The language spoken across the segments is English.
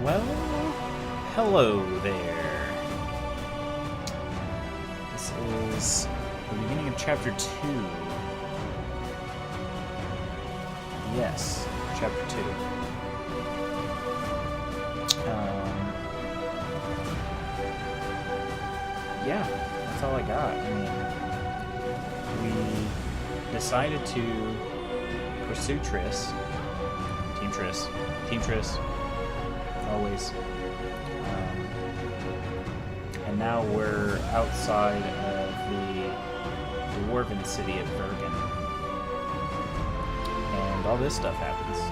Well, hello there. This is the beginning of chapter 2. Yes, chapter 2. Yeah, that's all I got. I mean, we decided to pursue Triss. Team Triss. Team Triss. Always. And now we're outside of the dwarven city of Bergen. And all this stuff happens. So.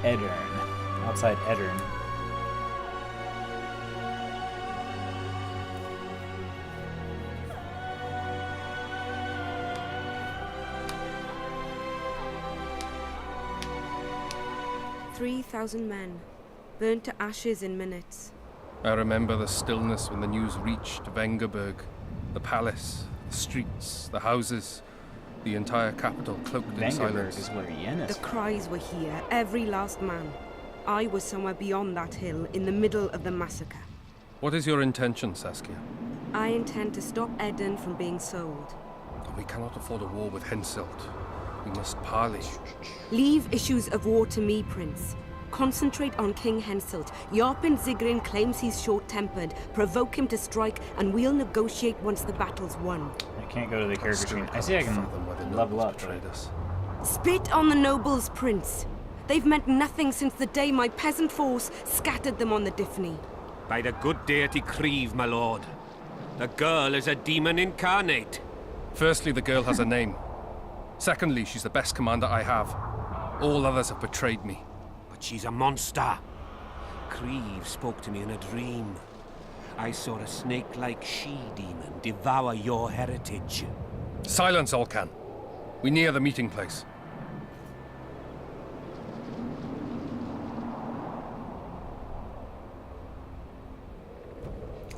Eddern. Outside Eddern. "3,000 men, burnt to ashes in minutes." I remember the stillness when the news reached Vengerberg, the palace, the streets, the houses, the entire capital cloaked in Vengerberg silence. is where Yenne's The cries were here, every last man. I was somewhere beyond that hill, in the middle of the massacre. What is your intention, Saskia? I intend to stop Eddern from being sold. We cannot afford a war with Henselt. We must parley. Leave issues of war to me, Prince. Concentrate on King Henselt. Yarpen Zigrin claims he's short-tempered. Provoke him to strike, and we'll negotiate once the battle's won. I can't go to the character screen. I see I can level up. Us. Spit on the nobles, Prince. They've meant nothing since the day my peasant force scattered them on the Diffney. By the good deity Creve, my lord. The girl is a demon incarnate. Firstly, the girl has a name. Secondly, she's the best commander I have. All others have betrayed me. But she's a monster. Creve spoke to me in a dream. I saw a snake-like she-demon devour your heritage. Silence, Olcan. We near the meeting place.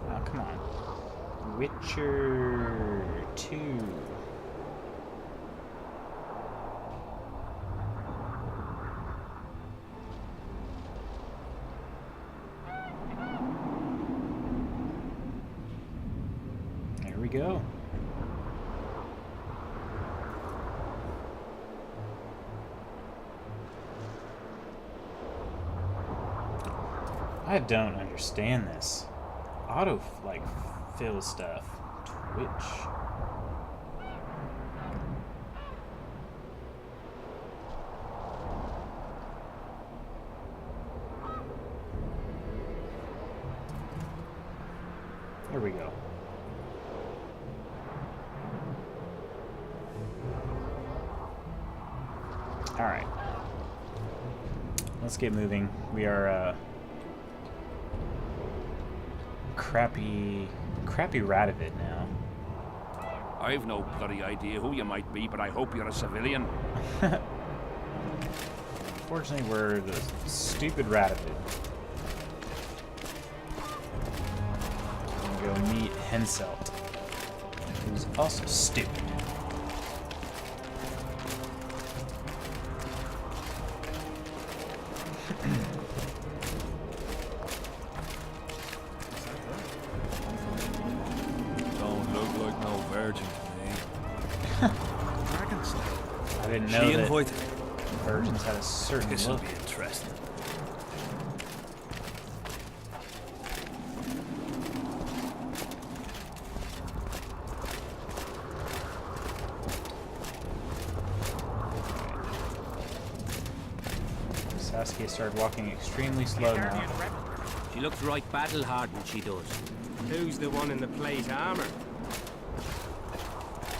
Oh, come on. Witcher 2. There we go. I don't understand this. Auto, like, fill stuff. Twitch. There we go. Alright. Let's get moving. We are, crappy Radovid now. I've no bloody idea who you might be, but I hope you're a civilian. Unfortunately, we're the stupid Radovid. We're gonna go meet Henselt, who's also stupid. I didn't know that virgins had a certain This'll look. be interesting. Saskia started walking extremely slow now. She looks right battle-hardened, she does. Who's the one in the plate armor?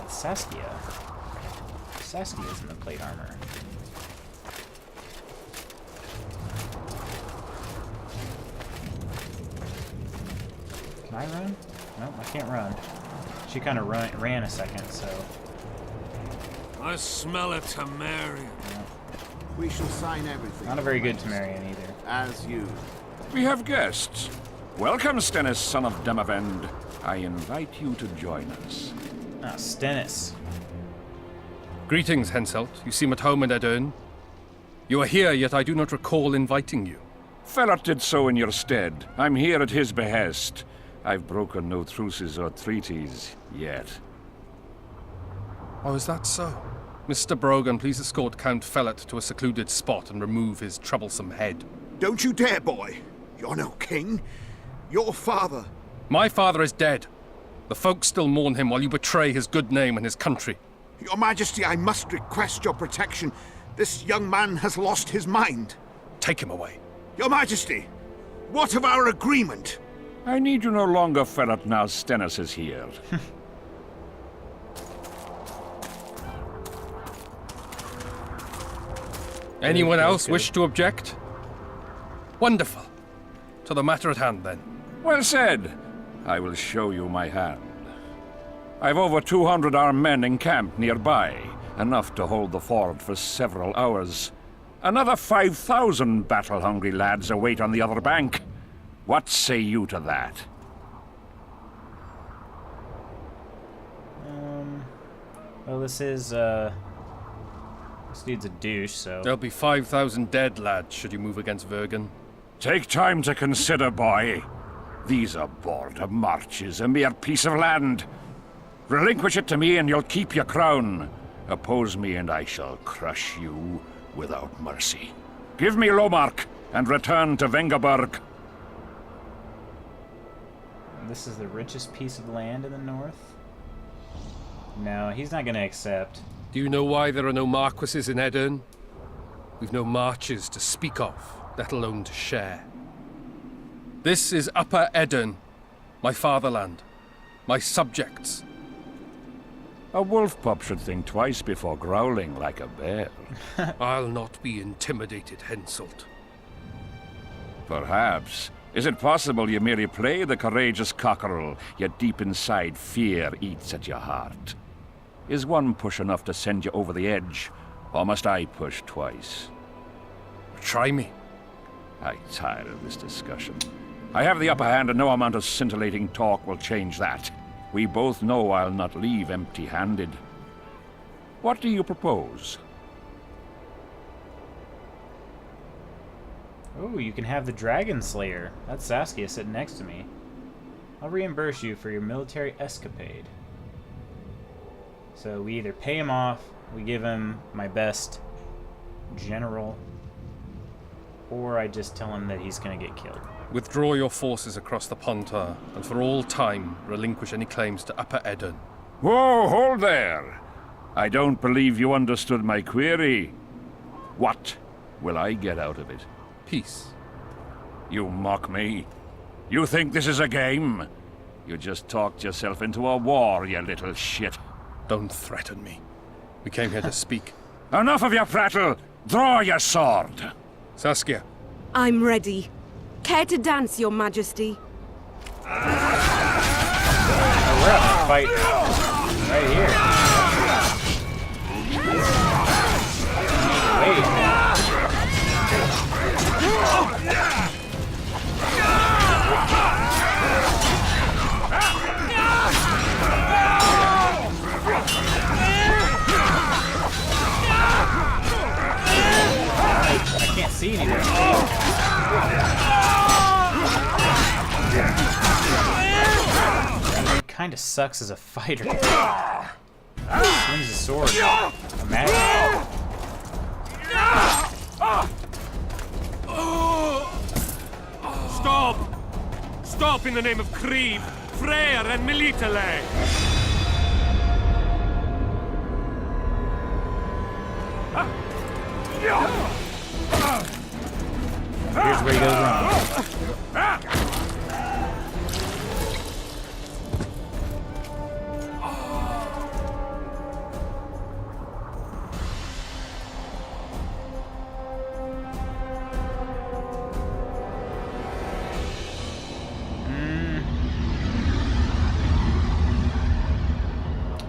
Saskia? Saskia's in the plate armor. Can I run? Nope, I can't run. She kind of ran a second, so... I smell a Temerian. Yeah. We shall sign everything. Not a very good Temerian either. As you. We have guests. Welcome, Stennis, son of Demavend. I invite you to join us. Ah, Stennis. Greetings, Henselt. You seem at home in Edern. You are here, yet I do not recall inviting you. Felot did so in your stead. I'm here at his behest. I've broken no truces or treaties yet. Oh, is that so? Mr. Brogan, please escort Count Felot to a secluded spot and remove his troublesome head. Don't you dare, boy. You're no king. Your father. My father is dead. The folk still mourn him while you betray his good name and his country. Your Majesty, I must request your protection. This young man has lost his mind. Take him away. Your Majesty, what of our agreement? I need you no longer, Felot, now Stennis is here. Anyone else wish to object? Wonderful. To the matter at hand, then. Well said. I will show you my hand. I've over 200 armed men encamped nearby, enough to hold the fort for several hours. Another 5,000 battle-hungry lads await on the other bank. What say you to that? Well, this dude's a douche, so... There'll be 5,000 dead lads should you move against Vergen. Take time to consider, boy. These are border marches, a mere piece of land. Relinquish it to me and you'll keep your crown. Oppose me and I shall crush you without mercy. Give me Lomark and return to Vengerberg. This is the richest piece of land in the north? No, he's not gonna accept. Do you know why there are no marquises in Edern? We've no marches to speak of, let alone to share. This is Upper Edern, my fatherland, my subjects. A wolf pup should think twice before growling like a bear. I'll not be intimidated, Henselt. Perhaps. Is it possible you merely play the courageous cockerel, yet deep inside fear eats at your heart? Is one push enough to send you over the edge, or must I push twice? Try me. I'm tired of this discussion. I have the upper hand and no amount of scintillating talk will change that. We both know I'll not leave empty-handed. What do you propose? Oh, you can have the Dragon Slayer. That's Saskia sitting next to me. I'll reimburse you for your military escapade. So we either pay him off, we give him my best general, or I just tell him that he's gonna get killed. Withdraw your forces across the Pontar, and for all time, relinquish any claims to Upper Edern. Whoa, hold there! I don't believe you understood my query. What will I get out of it? Peace. You mock me? You think this is a game? You just talked yourself into a war, you little shit. Don't threaten me. We came here to speak. Enough of your prattle! Draw your sword! Saskia. I'm ready. Care to dance, Your Majesty? Oh, we're having a fight right here. Wait. I can't see anything. He kind of sucks as a fighter. Swings a sword. Imagine. Stop! Stop in the name of Creve, Freyr and Militale! Here's where he goes wrong.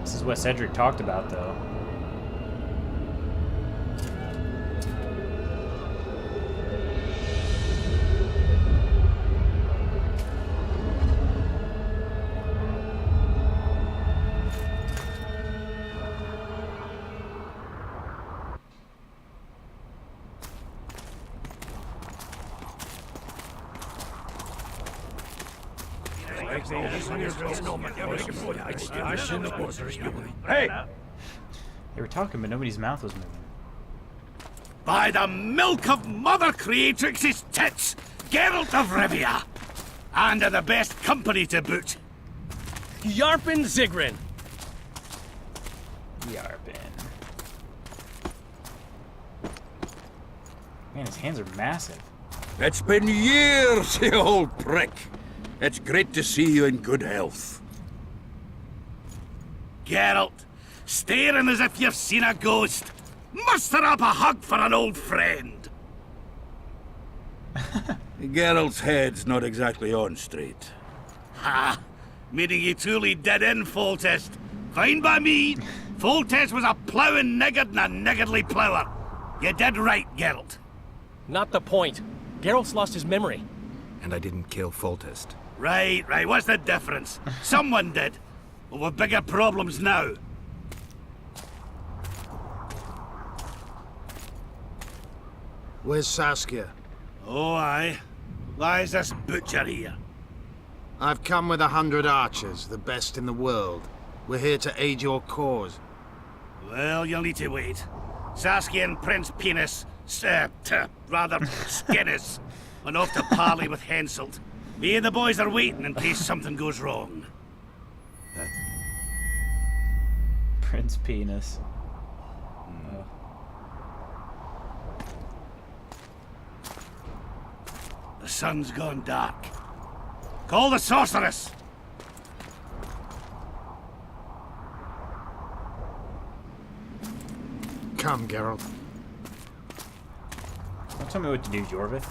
This is what Cedric talked about, though. Hey! They were talking, but nobody's mouth was moving. By the milk of Mother Creatrix's tits, Geralt of Rivia! And of the best company to boot. Yarpin Zigrin! Yarpin. Man, his hands are massive. It's been years, you old prick. It's great to see you in good health. Geralt, staring as if you've seen a ghost. Muster up a hug for an old friend. Geralt's head's not exactly on straight. Ha! Meaning you truly did in Foltest. Fine by me. Foltest was a ploughing niggard and a niggardly plougher. You did right, Geralt. Not the point. Geralt's lost his memory. And I didn't kill Foltest. Right. What's the difference? Someone did. Well, we've bigger problems now. Where's Saskia? Oh, aye. Why is this butcher here? I've come with 100 archers, the best in the world. We're here to aid your cause. Well, you'll need to wait. Saskia and Prince Penis, rather, Skinnis, went off to parley with Henselt. Me and the boys are waiting in case something goes wrong. Prince Penis. Oh. The sun's gone dark. Call the sorceress! Come, Geralt. Don't tell me what to do, Jorvik.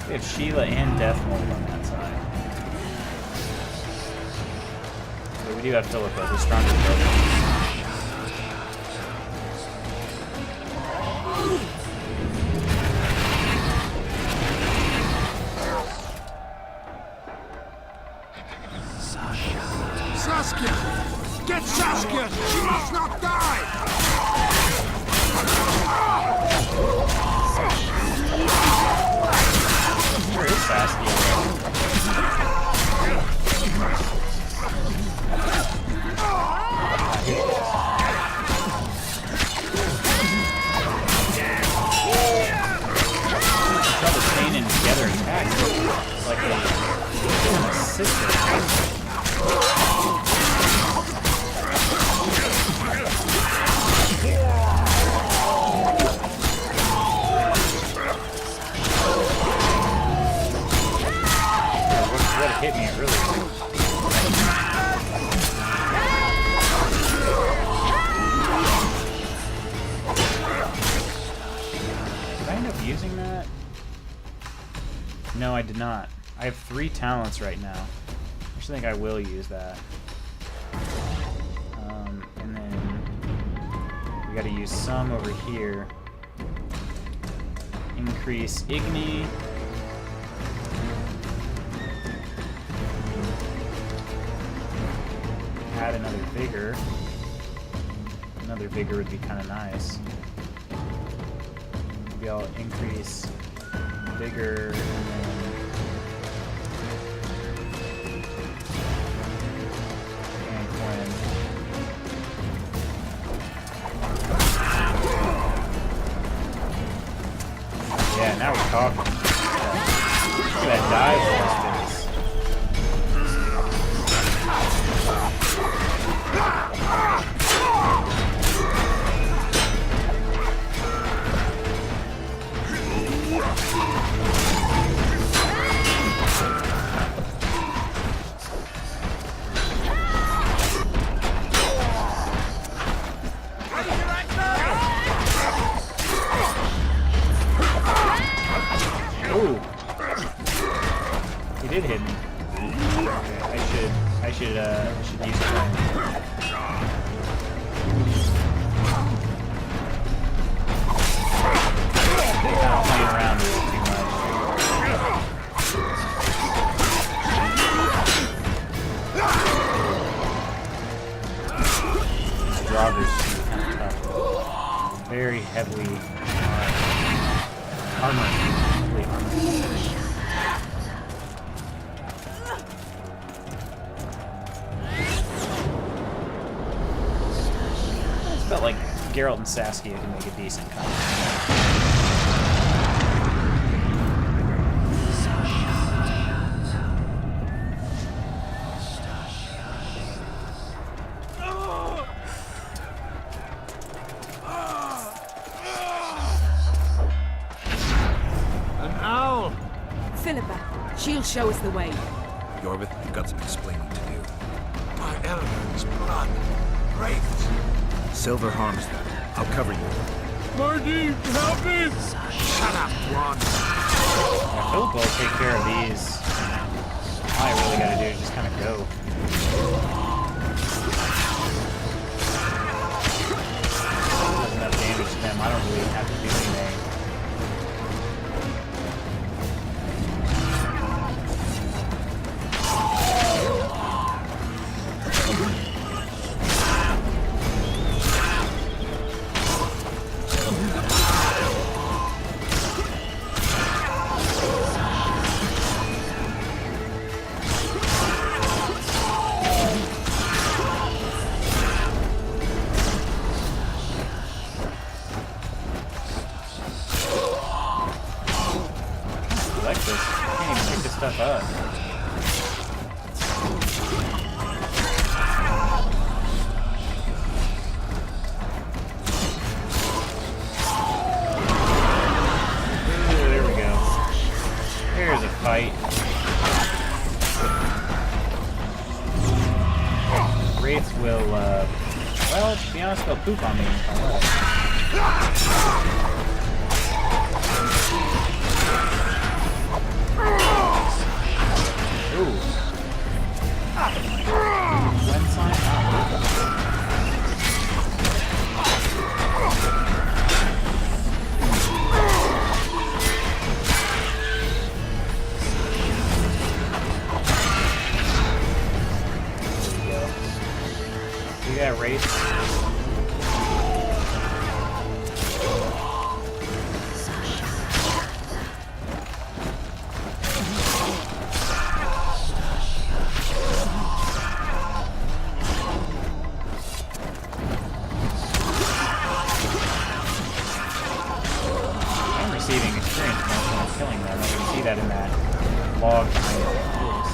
We have Sheila and Deathmold on that side. But we do have Philippa, the stronger brother. Saskia! Get Saskia! She must not die! Where is Saskia? Trouble chaining together attacks. It's like a sister. What hit me really quick. Did I end up using that? No, I did not. I have 3 talents right now. I actually think I will use that. And then we gotta use some over here. Increase Igni. Add another vigor. Another vigor would be kind of nice. Maybe I'll increase vigor and then Quinn. Yeah, now we're talking. Look at that dive for us. Ooh. He did hit me. I I should use it. Not playing around with it too much. This Draugur's kind of tough. Very heavily armored. Heavily armored. I felt like Geralt and Saskia can make a decent combination. She'll show us the way. Yorvith, you've got some explaining to do. My elephant's blood. Ravens. Silver harms them. I'll cover you. Marty, help me! Shut up, Ron. Yeah, Philip will take care of these. All I really gotta do is just kind of go. Does enough damage to them. I don't really have to do anything. Stuff up. Ooh, there we go. Here's a fight. Wraiths will, well, to be honest, they'll poop on me if I let. Ooh. One sign? There we go. You got Wraiths. Receiving experience points when I'm killing them. I can see that in that log behind the tools.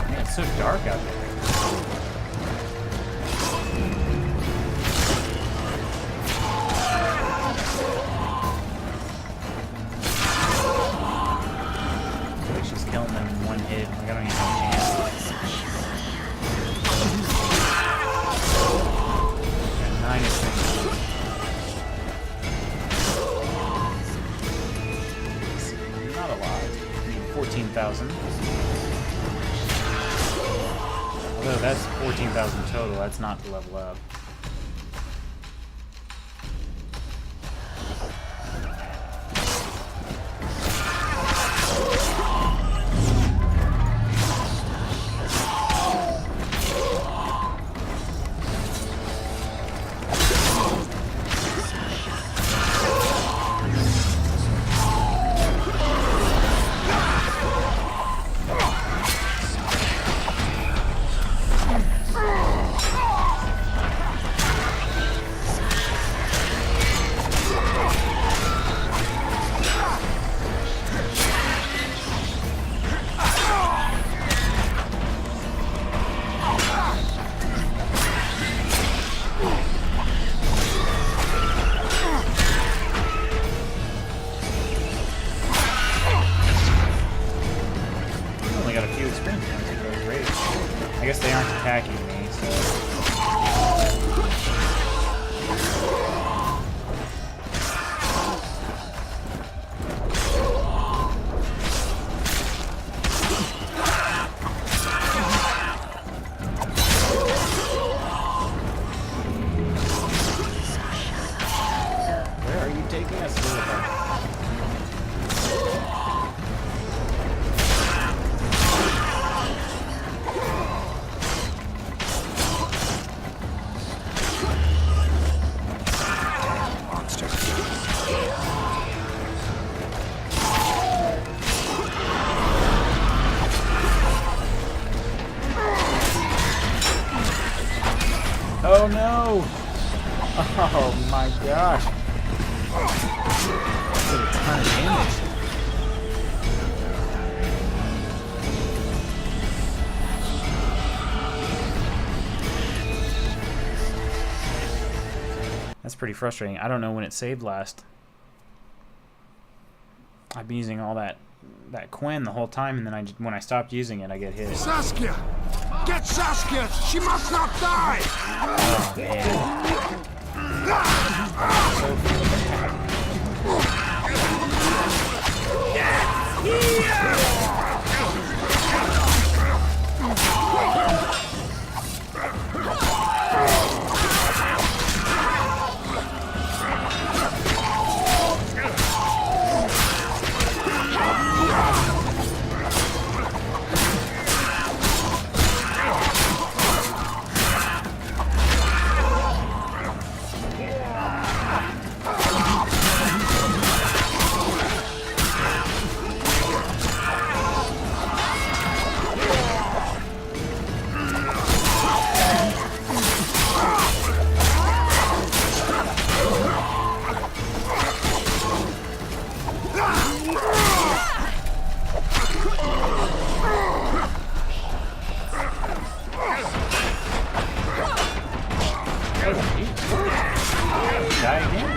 Man, it's so dark out there. Killing them in one hit. Like, I don't even have a chance. Got 9 experience. Not a lot. I mean, 14,000. Although that's 14,000 total. That's not to level up. I guess they aren't attacking me, so... my gosh. Did a ton of damage. That's pretty frustrating. I don't know when it saved last. I've been using all that Quinn the whole time, and then when I stopped using it, I get hit. Saskia! Get Saskia! She must not die! Oh, man. So die again.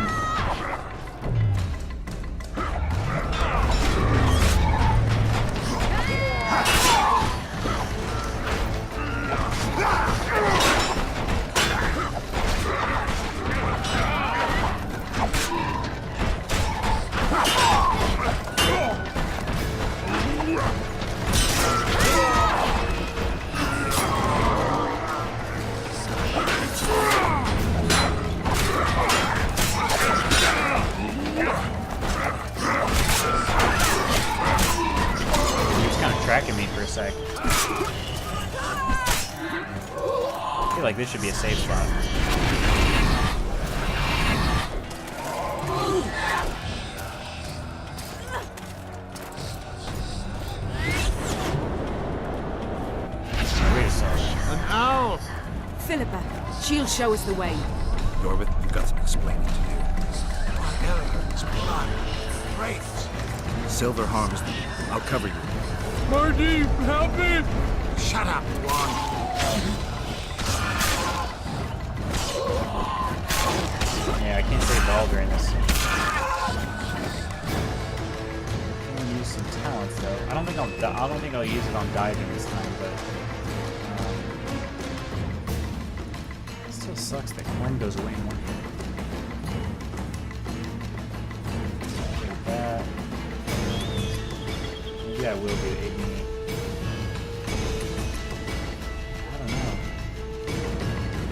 Tracking me for a sec. I feel like this should be a safe spot. Wait a second. An owl! Philippa, she'll show us the way. Yorvith, you've got some explaining to do. Arrogance, blood, wraiths. Silver harms them. I'll cover you. Marty, help me! Shut up, one. Yeah, I can't save the all during this. I'm gonna use some talents though. I don't think I'll use it on diving this time, but it still sucks that Quinn goes away in one hit. Like that. Maybe I will do Ignite. I don't know.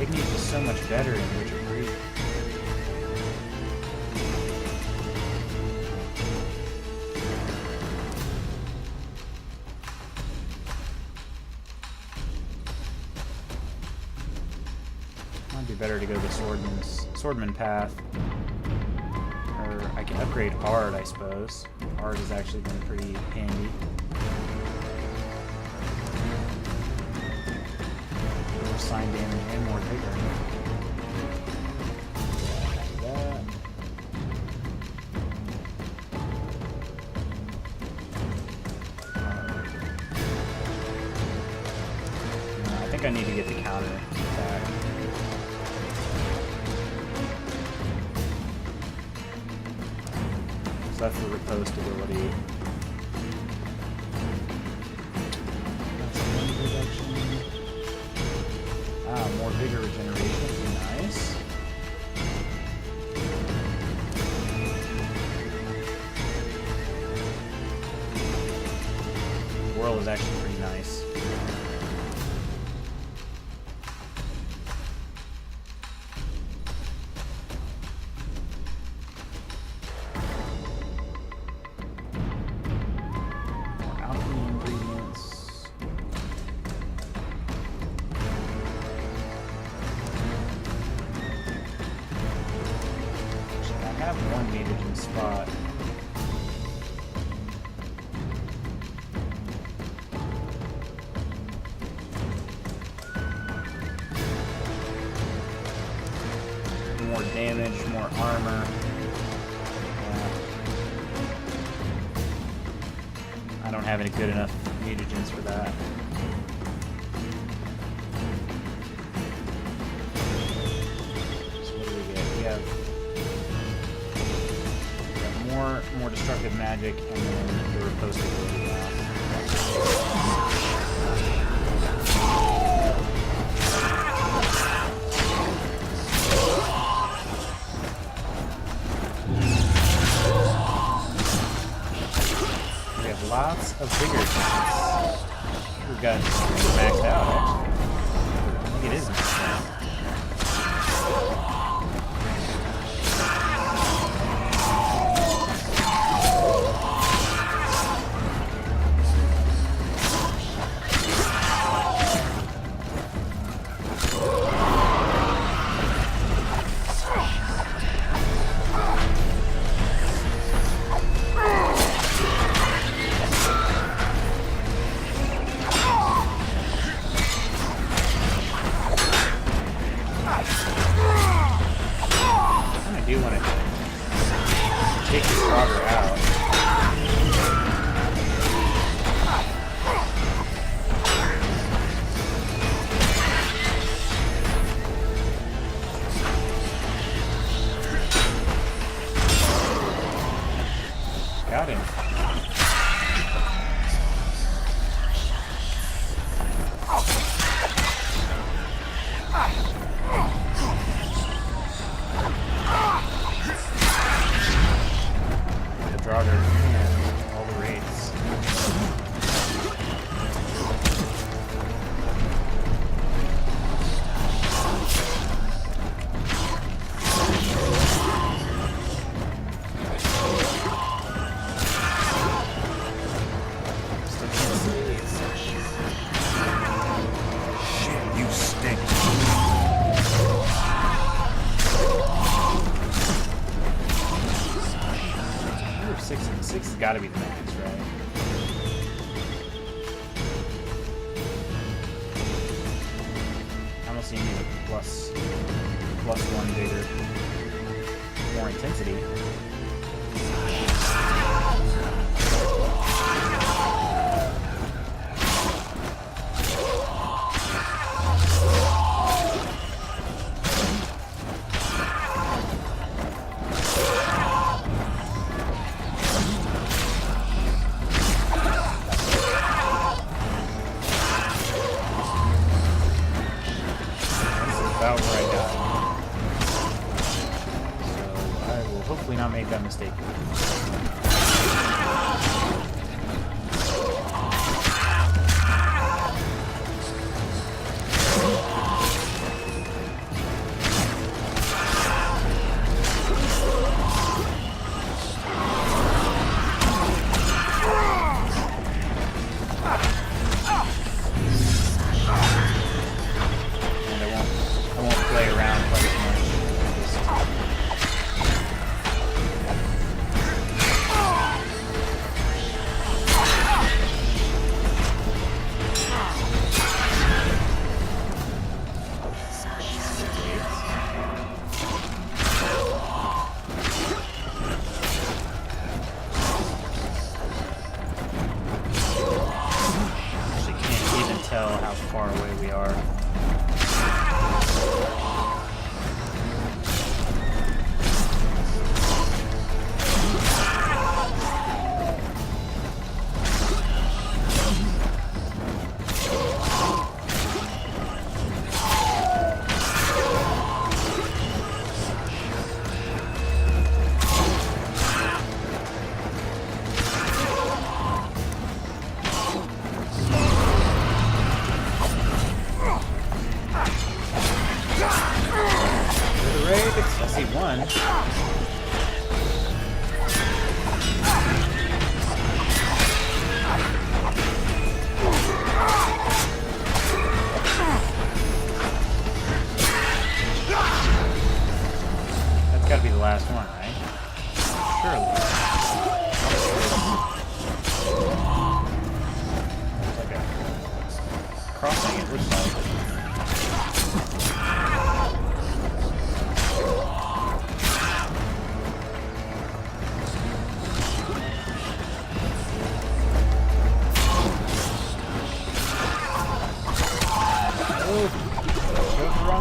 Ignite is so much better in Witcher 3. Might be better to go the swordman path. Or I can upgrade Ard, I suppose. Ard has actually been pretty handy. More sign damage and more vigor. That. I think I need to get the counter back. So that's the riposte ability. That's wind reduction. Ah, more vigor regeneration. Nice. Whirl is actually pretty nice. One mutagen spot. More damage, more armor. I don't have any good enough mutagens for that. So what do we get? We have more destructive magic, and then the riposte ability now. Lots of vigor chance. We've got maxed out, actually. I think it is maxed out. I do want to take this Frogger out. Got him. All the raids. Shit, you stink. Six has got to be the max, right? I don't see any plus one bigger, more intensity. About where I got. So I will hopefully not make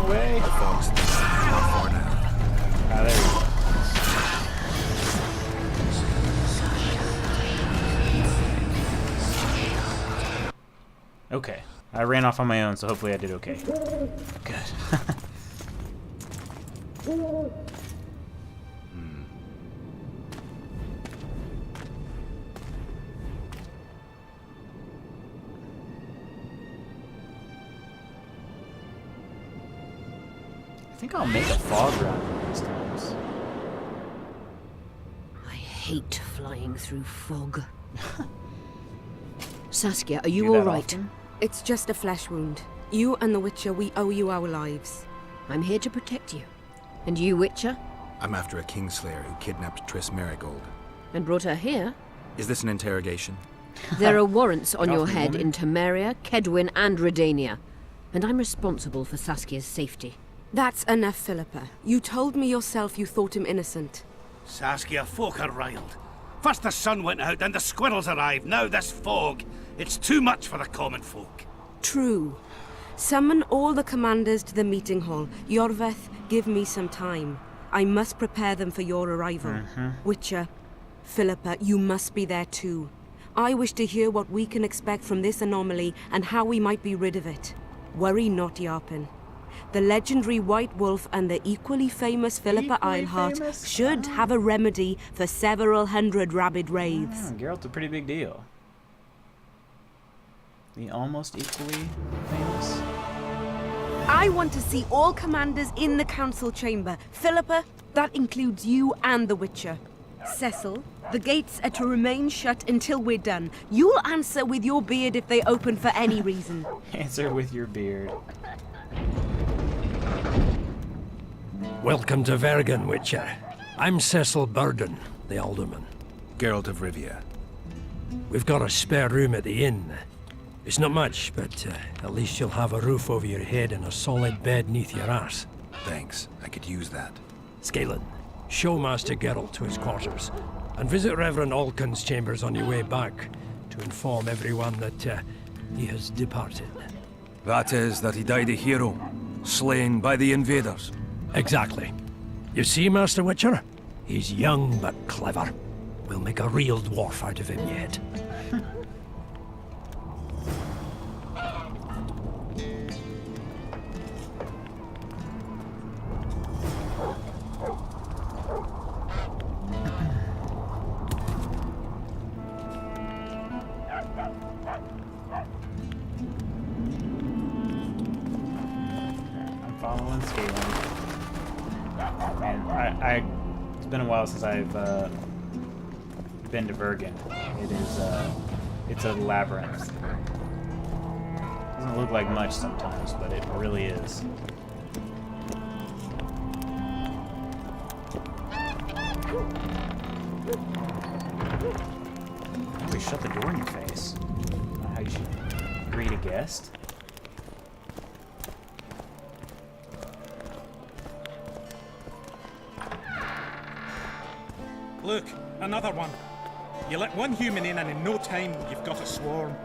away. The fog's not far now. Ah, there we go. Okay. I ran off on my own, so hopefully I did okay. Good. I think I'll make a fog round one of these times. I hate flying through fog. Saskia, are you Do that all right? often? It's just a flesh wound. You and the Witcher, we owe you our lives. I'm here to protect you. And you, Witcher? I'm after a Kingslayer who kidnapped Triss Marigold. And brought her here? Is this an interrogation? There are warrants on your Gotham head woman. in Temeria, Kedwin, and Redania. And I'm responsible for Saskia's safety. That's enough, Philippa. You told me yourself you thought him innocent. Saskia, folk are riled. First the sun went out, then the squirrels arrived, now this fog. It's too much for the common folk. True. Summon all the commanders to the meeting hall. Yorveth, give me some time. I must prepare them for your arrival. Witcher, Philippa, you must be there too. I wish to hear what we can expect from this anomaly and how we might be rid of it. Worry not, Yarpen. The legendary White Wolf and the equally famous Philippa Eilhart should have a remedy for several hundred rabid wraiths. Geralt's a pretty big deal. The almost equally famous. I want to see all commanders in the council chamber. Philippa, that includes you and the Witcher. Cecil, the gates are to remain shut until we're done. You'll answer with your beard if they open for any reason. Answer with your beard. Welcome to Vergen, Witcher. I'm Cecil Burden, the alderman. Geralt of Rivia. We've got a spare room at the inn. It's not much, but at least you'll have a roof over your head and a solid bed neath your ass. Thanks. I could use that. Scalen, show Master Geralt to his quarters, and visit Reverend Alkin's chambers on your way back to inform everyone that he has departed. That is, that he died a hero, slain by the invaders. Exactly. You see, Master Witcher? He's young but clever. We'll make a real dwarf out of him yet. I'm following Scalen. Man, it's been a while since I've been to Vergen. It's a labyrinth. Doesn't look like much sometimes, but it really is. Oh, we shut the door in your face. Not how you should greet a guest. Look, another one. You let one human in and in no time you've got a swarm.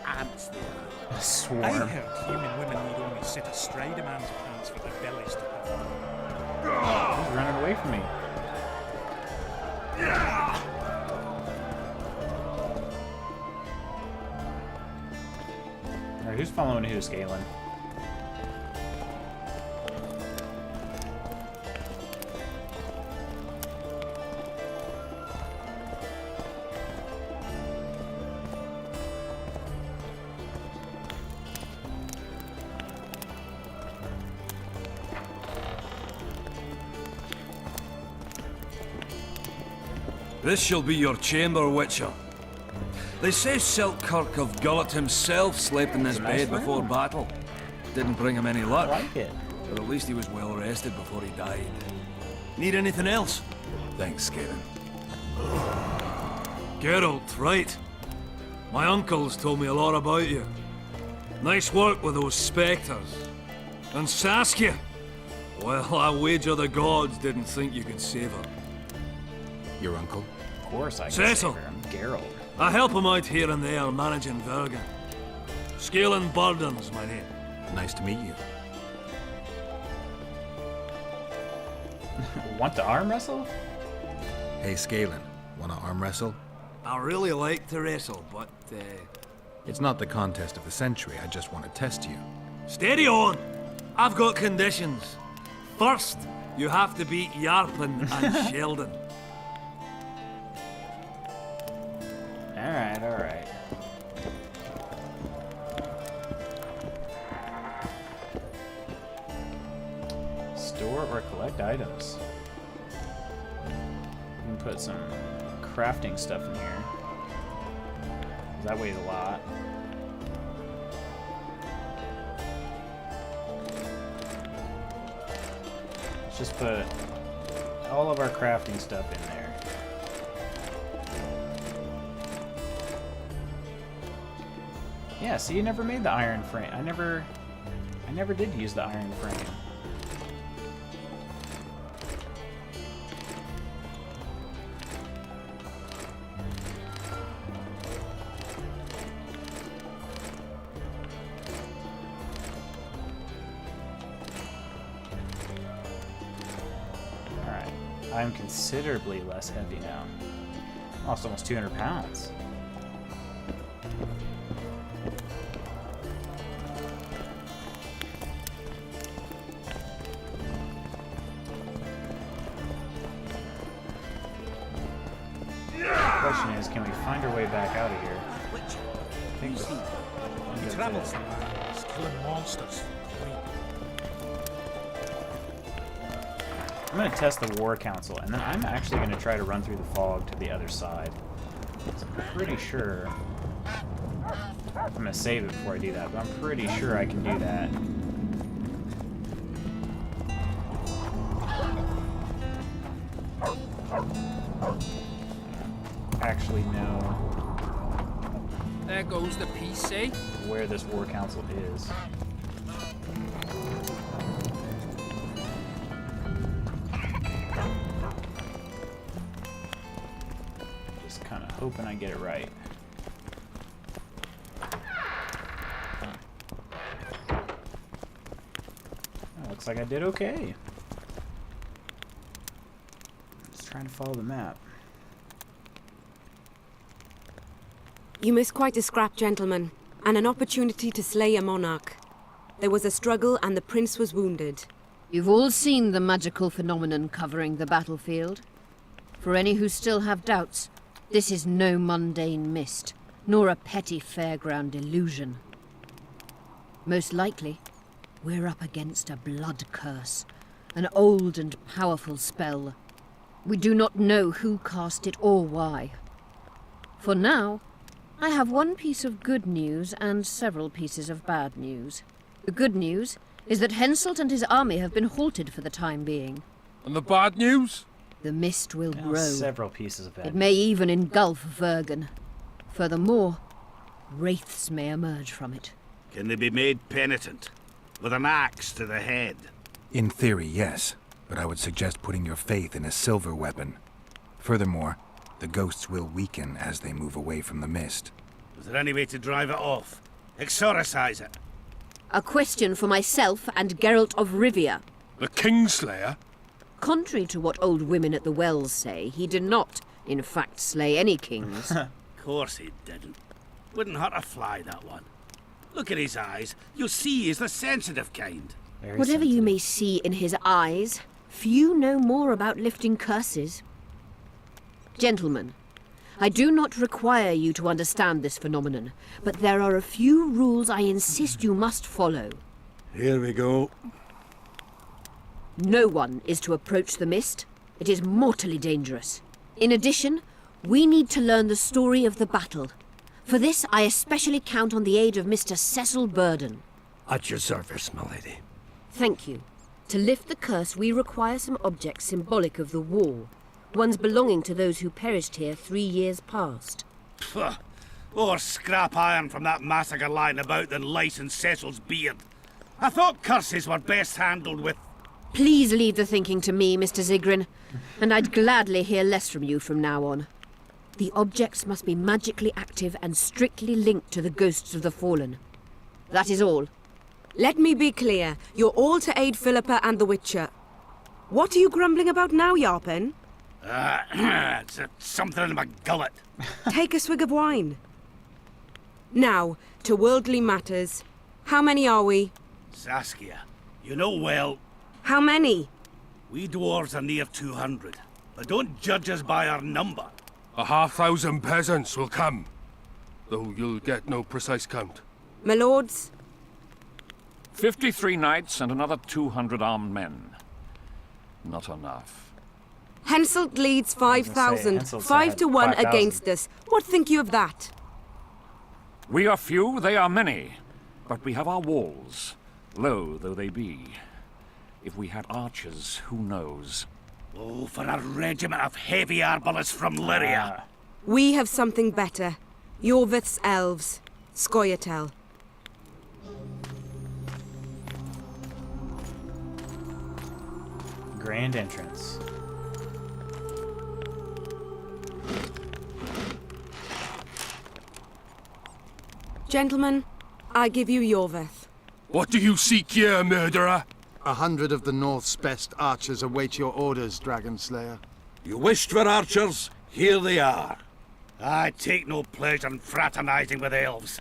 Ants there. A swarm. I heard human women need only sit astride a man's pants for their bellies to puff. He's running away from me. Alright, who's following who, Scalen? This shall be your chamber, Witcher. They say Selkirk of Gullet himself slept in this It's a nice bed before room. battle. Didn't bring him any luck. I like it. But at least he was well rested before he died. Need anything else? Thanks, Skaven. Geralt, right. My uncles told me a lot about you. Nice work with those spectres. And Saskia. Well, I wager the gods didn't think you could save her. Your uncle? Of course I can Cecil. save her. I'm Geralt. I help him out here and there managing Vergen. Scalen Burden's my name. Nice to meet you. Want to arm wrestle? Hey, Scalen, wanna arm wrestle? I really like to wrestle, but It's not the contest of the century, I just want to test you. steady on! I've got conditions. First, you have to beat Yarpin and Sheldon. Alright, alright. Store or collect items. We can put some crafting stuff in here. That weighs a lot. Let's just put all of our crafting stuff in there. Yeah, see, you never made the iron frame. I never did use the iron frame. Alright, I'm considerably less heavy now. Lost almost 200 pounds. Question is, can we find our way back out of here? I think He travels somewhere, killing monsters. I'm going to test the War Council, and then I'm actually going to try to run through the fog to the other side. So I'm pretty sure... I'm going to save it before I do that, but I'm pretty sure I can do that. Actually know There goes the PC. where this War Council is. Just kind of hoping I get it right. Oh, looks like I did okay. Just trying to follow the map. You missed quite a scrap, gentlemen, and an opportunity to slay a monarch. There was a struggle and the prince was wounded. You've all seen the magical phenomenon covering the battlefield. For any who still have doubts, this is no mundane mist, nor a petty fairground illusion. Most likely, we're up against a blood curse, an old and powerful spell. We do not know who cast it or why. For now, I have one piece of good news and several pieces of bad news. The good news is that Henselt and his army have been halted for the time being. And the bad news? The mist will Now, grow. several pieces of bad It may even engulf Vergen. Furthermore, wraiths may emerge from it. Can they be made penitent? With an axe to the head? In theory, yes, but I would suggest putting your faith in a silver weapon. Furthermore, the ghosts will weaken as they move away from the mist. Is there any way to drive it off? Exorcise it? A question for myself and Geralt of Rivia. The Kingslayer? Contrary to what old women at the wells say, he did not, in fact, slay any kings. Of course he didn't. Wouldn't hurt a fly, that one. Look at his eyes. You'll see he's the sensitive kind. Whatever you may see in his eyes, few know more about lifting curses. Gentlemen, I do not require you to understand this phenomenon, but there are a few rules I insist you must follow. Here we go. No one is to approach the mist. It is mortally dangerous. In addition, we need to learn the story of the battle. For this, I especially count on the aid of Mr. Cecil Burden. At your service, my lady. Thank you. To lift the curse, we require some objects symbolic of the war. Ones belonging to those who perished here 3 years past. Pugh. More scrap iron from that massacre lying about than lice in Cecil's beard. I thought curses were best handled with... Please leave the thinking to me, Mr. Zigrin, and I'd gladly hear less from you from now on. The objects must be magically active and strictly linked to the ghosts of the fallen. That is all. Let me be clear. You're all to aid Philippa and the Witcher. What are you grumbling about now, Yarpen? It's something in my gullet. Take a swig of wine. Now, to worldly matters. How many are we? Saskia, you know well, How many? we dwarves are near 200. But don't judge us by our number. 1,000 peasants will come, though you'll get no precise count. My lords? 53 knights and another 200 armed men. Not enough. Henselt leads 5,000. Henselt 5 said to 1 5,000. against us. What think you of that? We are few, they are many. But we have our walls, low though they be. If we had archers, who knows? Oh, for a regiment of heavy arbalists from Lyria. We have something better. Yorvith's elves. Scoia'tael. Grand entrance. Gentlemen, I give you Yorvith. What do you seek here, murderer? 100 of the North's best archers await your orders, Dragon Slayer. You wished for archers? Here they are. I take no pleasure in fraternizing with elves.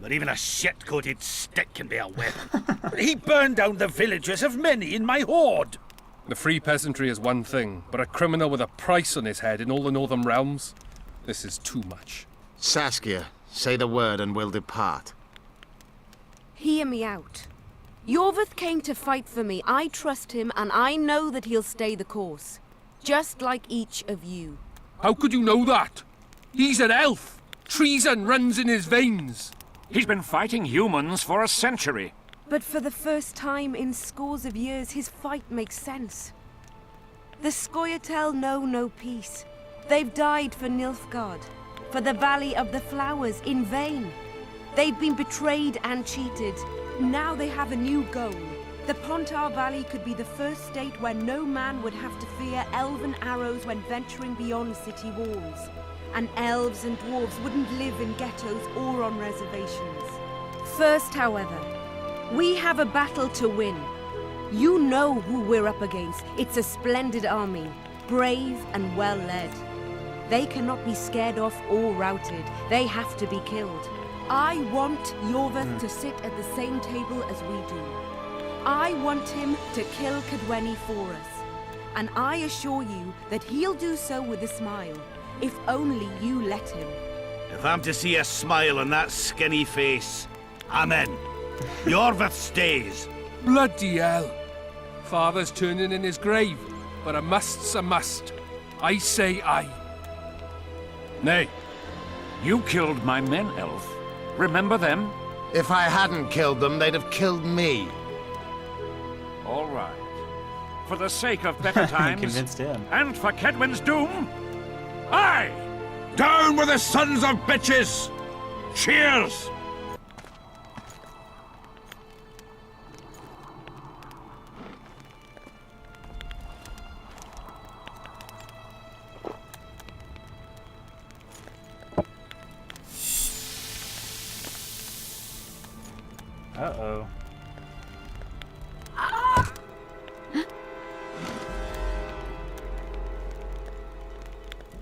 But even a shit-coated stick can be a weapon. He burned down the villages of many in my horde. The free peasantry is one thing, but a criminal with a price on his head in all the northern realms? This is too much. Saskia, say the word and we'll depart. Hear me out. Yorvith came to fight for me. I trust him, and I know that he'll stay the course. Just like each of you. How could you know that? He's an elf. Treason runs in his veins. He's been fighting humans for a century. But for the first time in scores of years, his fight makes sense. The Scoia'tael know no peace. They've died for Nilfgaard, for the Valley of the Flowers, in vain. They've been betrayed and cheated. Now they have a new goal. The Pontar Valley could be the first state where no man would have to fear elven arrows when venturing beyond city walls. And elves and dwarves wouldn't live in ghettos or on reservations. First, however, we have a battle to win. You know who we're up against. It's a splendid army, brave and well led. They cannot be scared off or routed. They have to be killed. I want Yorvith to sit at the same table as we do. I want him to kill Cadweni for us. And I assure you that he'll do so with a smile, if only you let him. If I'm to see a smile on that skinny face, I'm in. Yorvith stays. Bloody hell. Father's turning in his grave, but a must's a must. I say aye. Nay, you killed my men, elf. Remember them? If I hadn't killed them, they'd have killed me. All right. For the sake of better times, Convinced him. and for Kedwin's doom, aye! Down with the sons of bitches! Cheers! Uh-oh.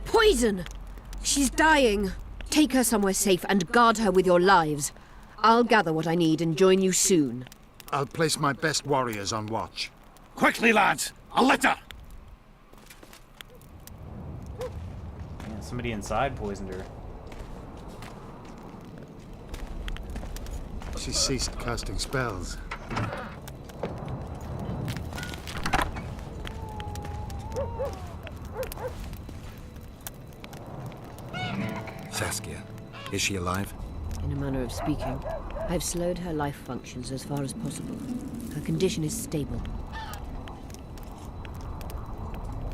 Poison! She's dying. Take her somewhere safe and guard her with your lives. I'll gather what I need and join you soon. I'll place my best warriors on watch. Quickly, lads! A litter! Yeah, somebody inside poisoned her. She ceased casting spells. Saskia, is she alive? In a manner of speaking, I've slowed her life functions as far as possible. Her condition is stable.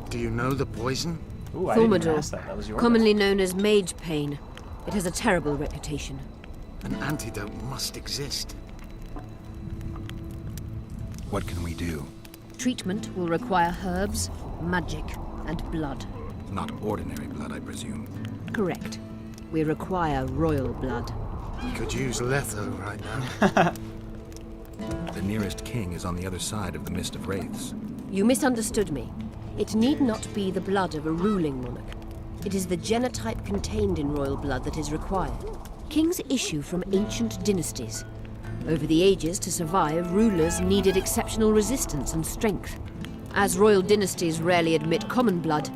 Do you know the poison? Ooh, I didn't even Thaumadour, ask that. That was your commonly known as mage pain. It has a terrible reputation. An antidote must exist. What can we do? Treatment will require herbs, magic, and blood. Not ordinary blood, I presume. Correct. We require royal blood. We could use Letho right now. The nearest king is on the other side of the Mist of Wraiths. You misunderstood me. It need not be the blood of a ruling monarch. It is the genotype contained in royal blood that is required. Kings issue from ancient dynasties. Over the ages, to survive, rulers needed exceptional resistance and strength. As royal dynasties rarely admit common blood,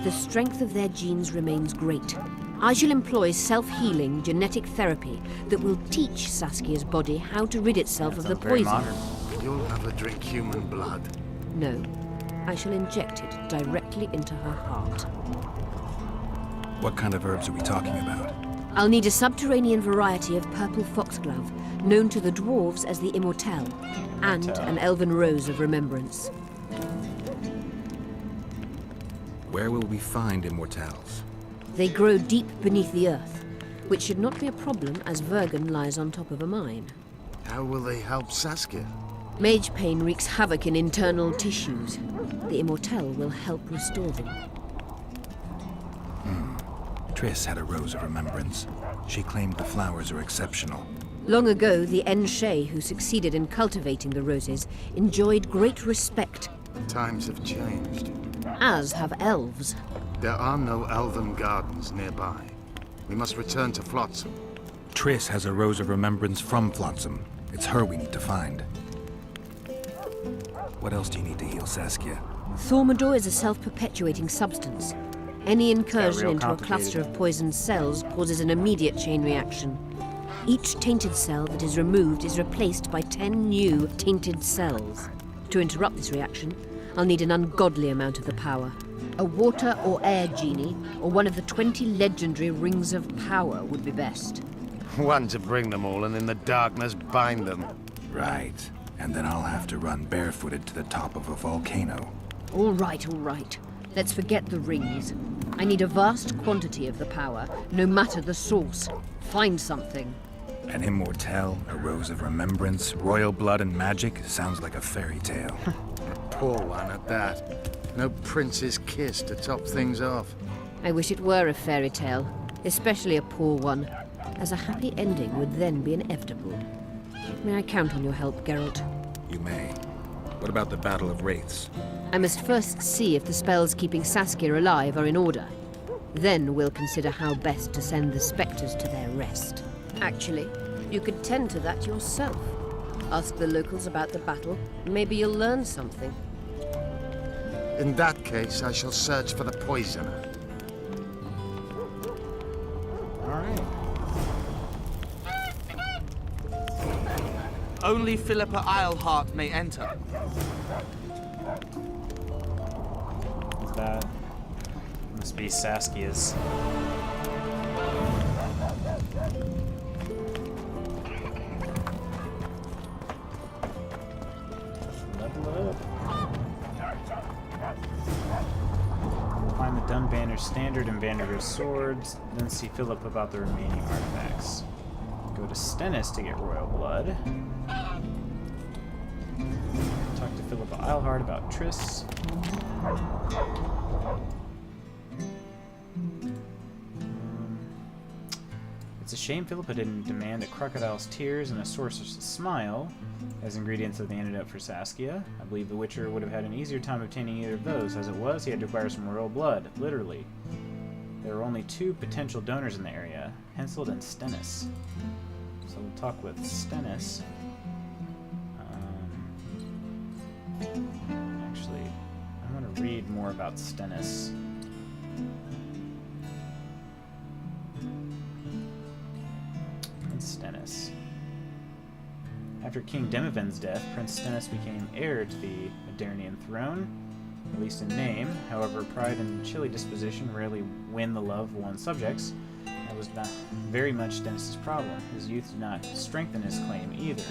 the strength of their genes remains great. I shall employ self-healing genetic therapy that will teach Saskia's body how to rid itself of the poison. You'll have her drink human blood. No, I shall inject it directly into her heart. What kind of herbs are we talking about? I'll need a subterranean variety of purple foxglove, known to the dwarves as the Immortelle, and an elven rose of remembrance. Where will we find Immortelles? They grow deep beneath the earth, which should not be a problem as Vergen lies on top of a mine. How will they help Saskia? Mage pain wreaks havoc in internal tissues. The Immortelle will help restore them. Triss had a rose of remembrance. She claimed the flowers are exceptional. Long ago, the Enshe who succeeded in cultivating the roses enjoyed great respect. Times have changed. As have elves. There are no elven gardens nearby. We must return to Flotsam. Triss has a rose of remembrance from Flotsam. It's her we need to find. What else do you need to heal Saskia? Thaumadour is a self-perpetuating substance. Any incursion into a cluster of poisoned cells causes an immediate chain reaction. Each tainted cell that is removed is replaced by 10 new tainted cells. To interrupt this reaction, I'll need an ungodly amount of the power. A water or air genie, or one of the 20 legendary rings of power would be best. One to bring them all and in the darkness bind them. Right. And then I'll have to run barefooted to the top of a volcano. All right, all right. Let's forget the rings. I need a vast quantity of the power, no matter the source. Find something. An Immortelle, a rose of remembrance, royal blood and magic. Sounds like a fairy tale. Poor one at that. No prince's kiss to top things off. I wish it were a fairy tale, especially a poor one, as a happy ending would then be inevitable. May I count on your help, Geralt? You may. What about the Battle of Wraiths? I must first see if the spells keeping Saskia alive are in order. Then we'll consider how best to send the spectres to their rest. Actually, you could tend to that yourself. Ask the locals about the battle. Maybe you'll learn something. In that case, I shall search for the poisoner. Alright. Only Philippa Eilhart may enter. That must be Saskia's. Level up. Find the Dunbanner Standard and Vandergriff's swords, then see Philip about the remaining artifacts. Go to Stennis to get royal blood. Talk to Philippa Eilhart about Triss. It's a shame Philippa didn't demand a crocodile's tears and a sorcerer's smile as ingredients of the antidote for Saskia. I believe the Witcher would have had an easier time obtaining either of those. As it was, he had to acquire some royal blood, literally. There were only 2 potential donors in the area, Henselt and Stennis. So we'll talk with Stennis. Actually, I want to read more about Stennis. Stennis. After King Demiven's death, Prince Stennis became heir to the Adarnian throne, at least in name. However, pride and chilly disposition rarely win the love of one's subjects. That was not very much Stennis' problem. His youth did not strengthen his claim either.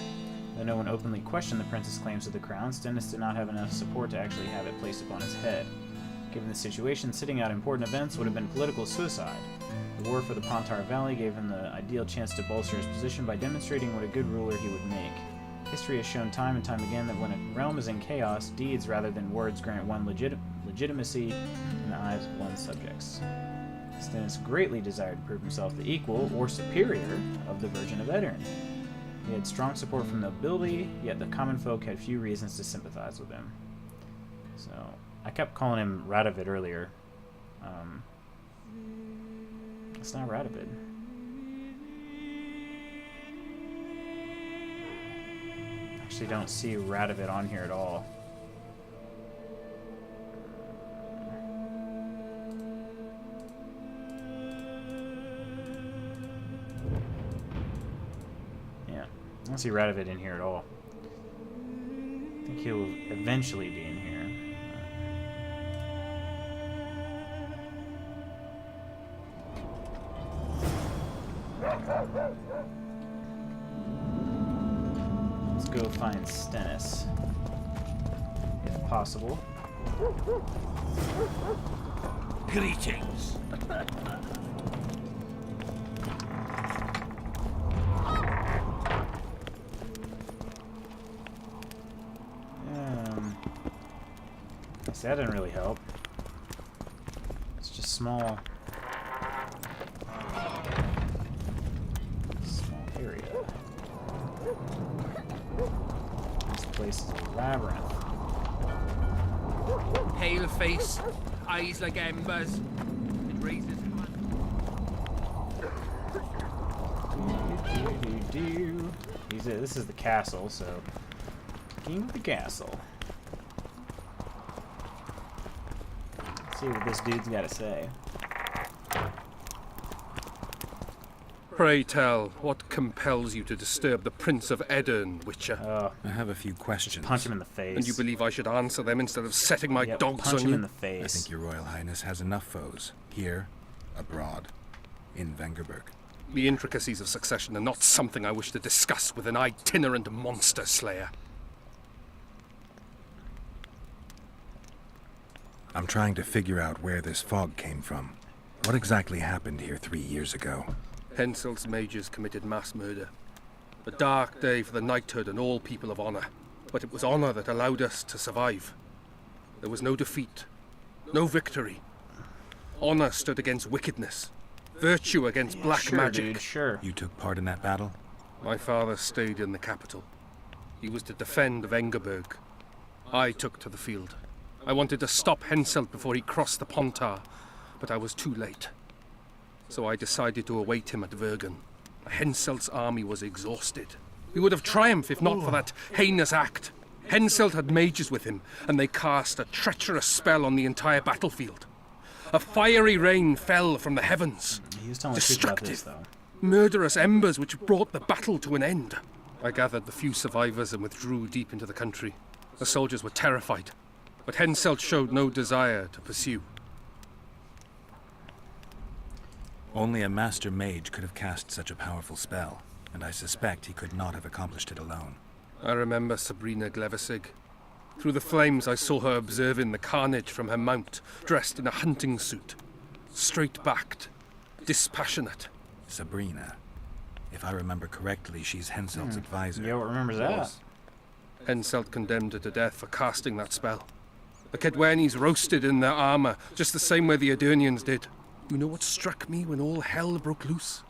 Though no one openly questioned the prince's claims to the crown, Stennis did not have enough support to actually have it placed upon his head. Given the situation, sitting out important events would have been political suicide. The war for the Pontar Valley gave him the ideal chance to bolster his position by demonstrating what a good ruler he would make. History has shown time and time again that when a realm is in chaos, deeds rather than words grant one legitimacy in the eyes of one's subjects. Stennis greatly desired to prove himself the equal or superior of the Virgin of Edirn. He had strong support from nobility, yet the common folk had few reasons to sympathize with him. So, I kept calling him Radovid earlier. It's not Radovid. Actually don't see Radovid on here at all. Yeah, I don't see Radovid in here at all. I think he'll eventually be in here. Let's go find Stennis, if possible. Greetings. See, that didn't really help. It's just small area. This place is a labyrinth. Pale face, eyes like embers. It raises This is the castle, so king of the castle. Let's see what this dude's got to say. Pray tell, what compels you to disturb the Prince of Edirn, Witcher? I have a few questions. Punch him in the face. And you believe I should answer them instead of setting my dogs punch on him you? in the face. I think your Royal Highness has enough foes, here, abroad, in Vengerberg. The intricacies of succession are not something I wish to discuss with an itinerant monster slayer. I'm trying to figure out where this fog came from. What exactly happened here 3 years ago? Henselt's mages committed mass murder. A dark day for the knighthood and all people of honor. But it was honor that allowed us to survive. There was no defeat, no victory. Honor stood against wickedness. Virtue against black magic. Dude, sure. You took part in that battle? My father stayed in the capital. He was to defend Vengerberg. I took to the field. I wanted to stop Henselt before he crossed the Pontar, but I was too late. So I decided to await him at Vergen. Henselt's army was exhausted. We would have triumphed if not for that heinous act. Henselt had mages with him, and they cast a treacherous spell on the entire battlefield. A fiery rain fell from the heavens. He was telling the truth about this, though. Murderous embers which brought the battle to an end. I gathered the few survivors and withdrew deep into the country. The soldiers were terrified, but Henselt showed no desire to pursue. Only a master mage could have cast such a powerful spell, and I suspect he could not have accomplished it alone. I remember Sabrina Glevesig. Through the flames I saw her observing the carnage from her mount, dressed in a hunting suit. Straight-backed, dispassionate. Sabrina. If I remember correctly, she's Henselt's advisor. Yeah, what remembers that? Henselt condemned her to death for casting that spell. The Kedwenis roasted in their armor, just the same way the Edirnians did. You know what struck me when all hell broke loose?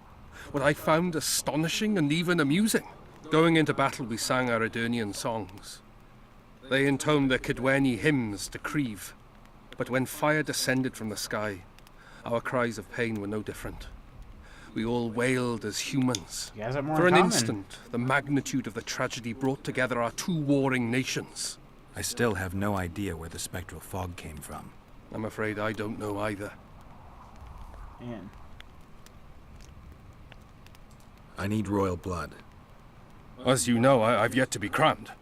What I found astonishing and even amusing? Going into battle, we sang our Edirnian songs. They intoned their Kedweni hymns to Creve. But when fire descended from the sky, our cries of pain were no different. We all wailed as humans. You guys have more For in an common. instant, the magnitude of the tragedy brought together our two warring nations. I still have no idea where the spectral fog came from. I'm afraid I don't know either. Man. I need royal blood. As you know, I've yet to be crowned.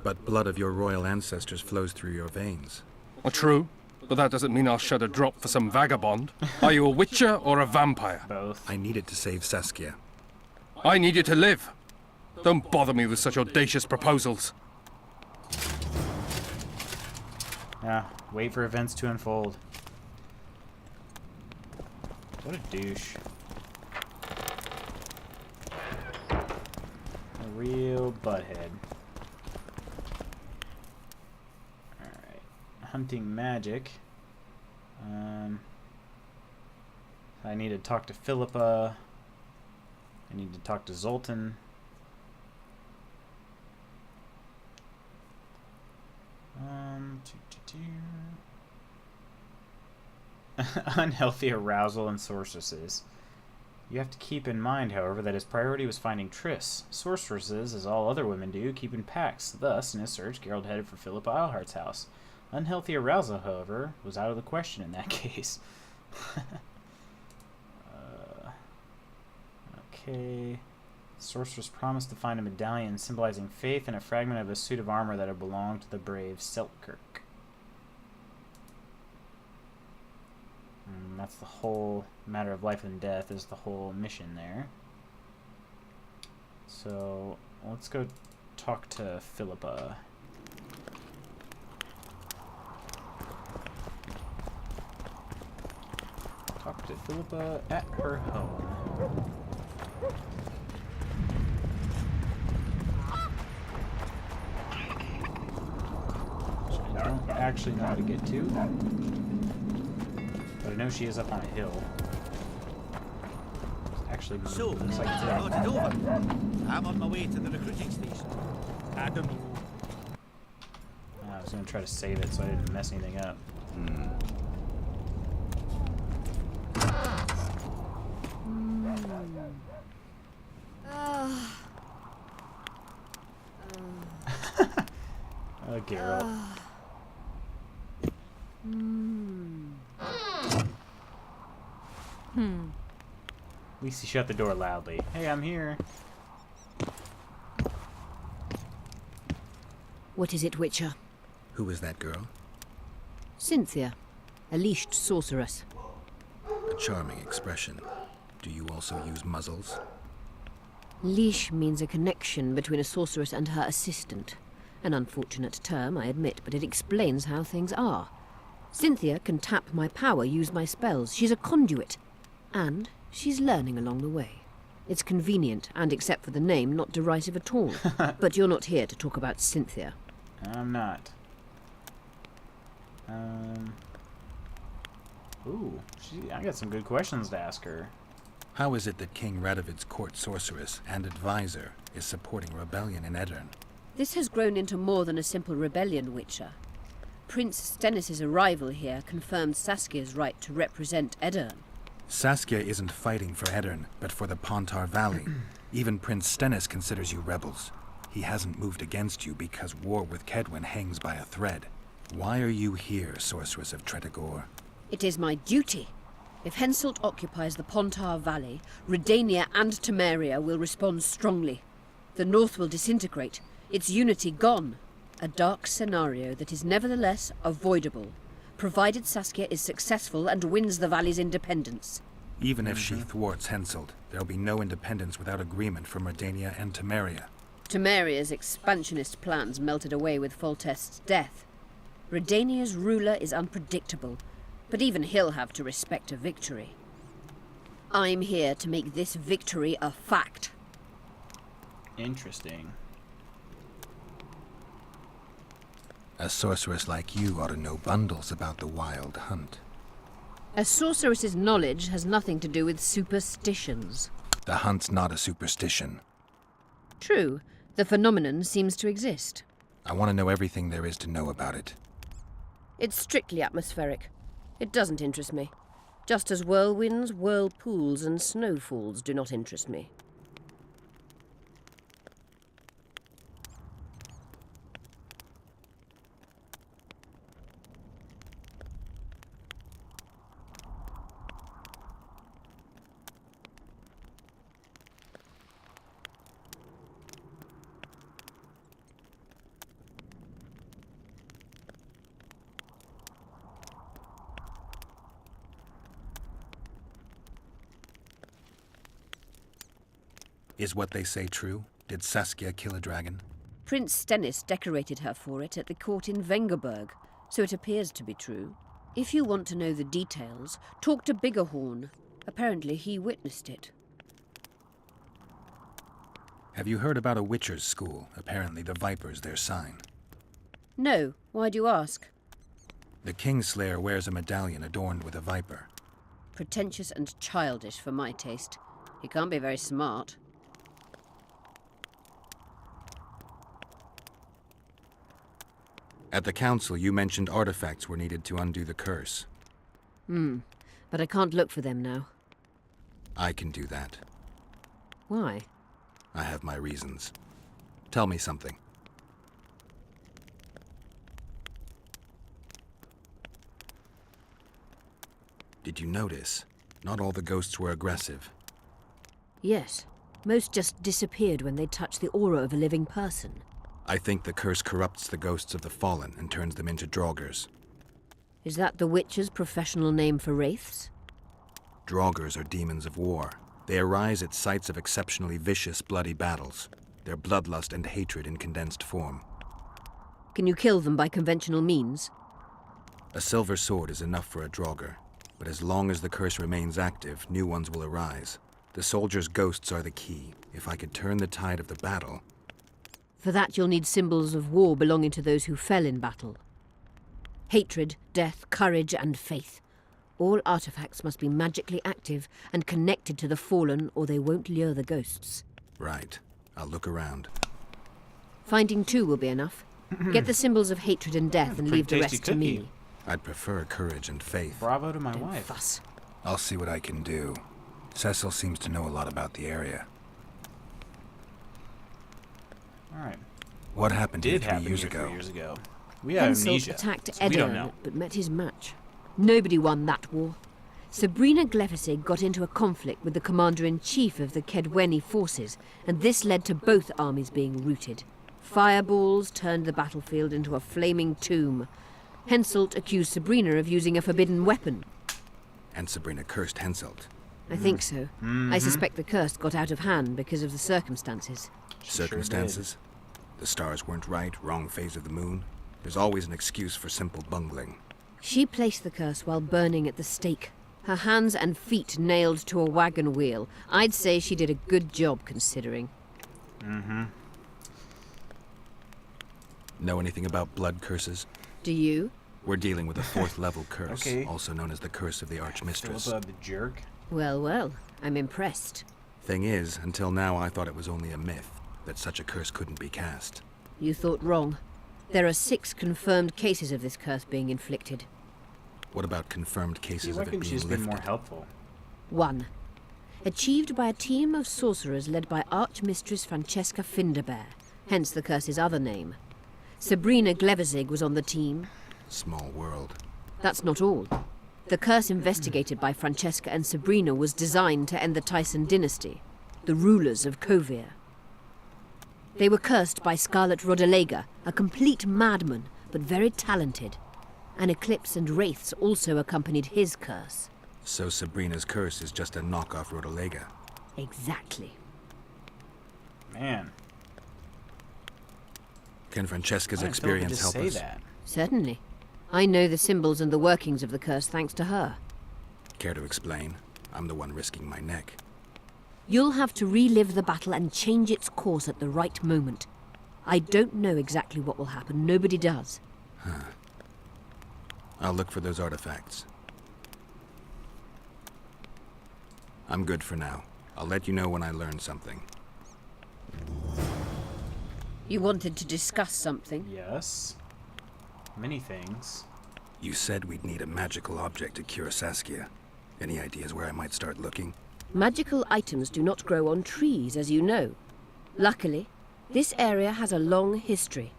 But blood of your royal ancestors flows through your veins. True, but that doesn't mean I'll shed a drop for some vagabond. Are you a witcher or a vampire? Both. I need it to save Saskia. I need you to live. Don't bother me with such audacious proposals. Yeah, wait for events to unfold. What a douche. A real butthead. Alright. Hunting magic. I need to talk to Philippa. I need to talk to Zoltan. Unhealthy arousal and sorceresses. You have to keep in mind, however, that his priority was finding Triss. Sorceresses, as all other women do, keep in packs. Thus, in his search, Geralt headed for Philippa Eilhart's house. Unhealthy arousal, however, was out of the question in that case. Okay. Sorceress promised to find a medallion symbolizing faith and a fragment of a suit of armor that had belonged to the brave Selkirk. And that's the whole matter of life and death, is the whole mission there. So let's go talk to Philippa. Talk to Philippa at her home. I don't actually know how to get to, but I know she is up on a hill. Actually, So, looks like it's thought it over. I'm on my way to the recruiting station. I don't know. I was going to try to save it so I didn't mess anything up. Geralt. At least he shut the door loudly. Hey, I'm here. What is it, Witcher? Who is that girl? Cynthia, a leashed sorceress. A charming expression. Do you also use muzzles? Leash means a connection between a sorceress and her assistant. An unfortunate term, I admit, but it explains how things are. Cynthia can tap my power, use my spells. She's a conduit. And she's learning along the way. It's convenient, and except for the name, not derisive at all. But you're not here to talk about Cynthia. I'm not. Ooh, I got some good questions to ask her. How is it that King Radovid's court sorceress and advisor is supporting rebellion in Edirn? This has grown into more than a simple rebellion, Witcher. Prince Stennis' arrival here confirmed Saskia's right to represent Edirn. Saskia isn't fighting for Edirn, but for the Pontar Valley. Even Prince Stennis considers you rebels. He hasn't moved against you because war with Kedwen hangs by a thread. Why are you here, Sorceress of Tretogor? It is my duty. If Henselt occupies the Pontar Valley, Redania and Temeria will respond strongly. The North will disintegrate, its unity gone. A dark scenario that is nevertheless avoidable, provided Saskia is successful and wins the Valley's independence. Even if she thwarts Henselt, there'll be no independence without agreement from Redania and Temeria. Temeria's expansionist plans melted away with Foltest's death. Redania's ruler is unpredictable, but even he'll have to respect a victory. I'm here to make this victory a fact. Interesting. A sorceress like you ought to know bundles about the wild hunt. A sorceress's knowledge has nothing to do with superstitions. The hunt's not a superstition. True, the phenomenon seems to exist. I want to know everything there is to know about it. It's strictly atmospheric. It doesn't interest me. Just as whirlwinds, whirlpools, and snowfalls do not interest me. Is what they say true? Did Saskia kill a dragon? Prince Stennis decorated her for it at the court in Vengerberg, so it appears to be true. If you want to know the details, talk to Biggerhorn. Apparently he witnessed it. Have you heard about a Witcher's school? Apparently the Viper's their sign. No. Why do you ask? The Kingslayer wears a medallion adorned with a viper. Pretentious and childish for my taste. He can't be very smart. At the council, you mentioned artifacts were needed to undo the curse. But I can't look for them now. I can do that. Why? I have my reasons. Tell me something. Did you notice? Not all the ghosts were aggressive. Yes. Most just disappeared when they touched the aura of a living person. I think the curse corrupts the ghosts of the fallen and turns them into draugrs. Is that the Witcher's professional name for wraiths? Draugrs are demons of war. They arise at sites of exceptionally vicious, bloody battles. Their bloodlust and hatred in condensed form. Can you kill them by conventional means? A silver sword is enough for a draugr, but as long as the curse remains active, new ones will arise. The soldiers' ghosts are the key. If I could turn the tide of the battle... For that you'll need symbols of war belonging to those who fell in battle. Hatred, death, courage, and faith. All artifacts must be magically active and connected to the fallen, or they won't lure the ghosts. Right. I'll look around. Finding 2 will be enough. Get the symbols of hatred and death and leave the rest to me. I'd prefer courage and faith. Bravo to my Don't wife. fuss. I'll see what I can do. Cecil seems to know a lot about the area. Alright. What happened here Did 3 happen years here ago? 3 years ago. We have Henselt amnesia. attacked So we don't Edirne, know. but met his match. Nobody won that war. Sabrina Glefisig got into a conflict with the commander-in-chief of the Kedweni forces, and this led to both armies being routed. Fireballs turned the battlefield into a flaming tomb. Henselt accused Sabrina of using a forbidden weapon. And Sabrina cursed Henselt. I think so. I suspect the curse got out of hand because of the circumstances. Circumstances? The stars weren't right, wrong phase of the moon. There's always an excuse for simple bungling. She placed the curse while burning at the stake. Her hands and feet nailed to a wagon wheel. I'd say she did a good job, considering. Know anything about blood curses? Do you? We're dealing with a 4th level curse, Okay. also known as the Curse of the Archmistress. Philippa the jerk. Well, well, I'm impressed. Thing is, until now I thought it was only a myth, that such a curse couldn't be cast. You thought wrong. There are 6 confirmed cases of this curse being inflicted. What about confirmed See, cases why of it couldn't she being just be lifted? more helpful? 1. Achieved by a team of sorcerers led by Archmistress Francesca Finderbear, hence the curse's other name. Sabrina Glefisig was on the team. Small world. That's not all. The curse investigated by Francesca and Sabrina was designed to end the Tyson dynasty, the rulers of Kovir. They were cursed by Scarlet Rodalega, a complete madman, but very talented. An eclipse and wraiths also accompanied his curse. So Sabrina's curse is just a knockoff Rodalega. Exactly. Man. Can Francesca's Why didn't Philippa experience just help say us? that? Certainly. I know the symbols and the workings of the curse thanks to her. Care to explain? I'm the one risking my neck. You'll have to relive the battle and change its course at the right moment. I don't know exactly what will happen. Nobody does. I'll look for those artifacts. I'm good for now. I'll let you know when I learn something. You wanted to discuss something? Yes. Many things. You said we'd need a magical object to cure Saskia. Any ideas where I might start looking? Magical items do not grow on trees, as you know. Luckily, this area has a long history.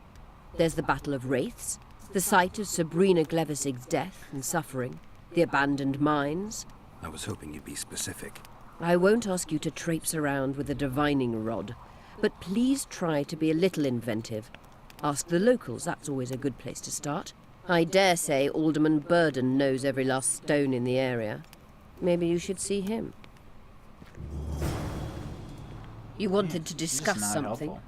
There's the Battle of Wraiths, the site of Sabrina Glevisig's death and suffering, the abandoned mines. I was hoping you'd be specific. I won't ask you to traipse around with a divining rod, but please try to be a little inventive. Ask the locals, that's always a good place to start. I dare say Alderman Burden knows every last stone in the area. Maybe you should see him. You wanted to discuss something? Helpful.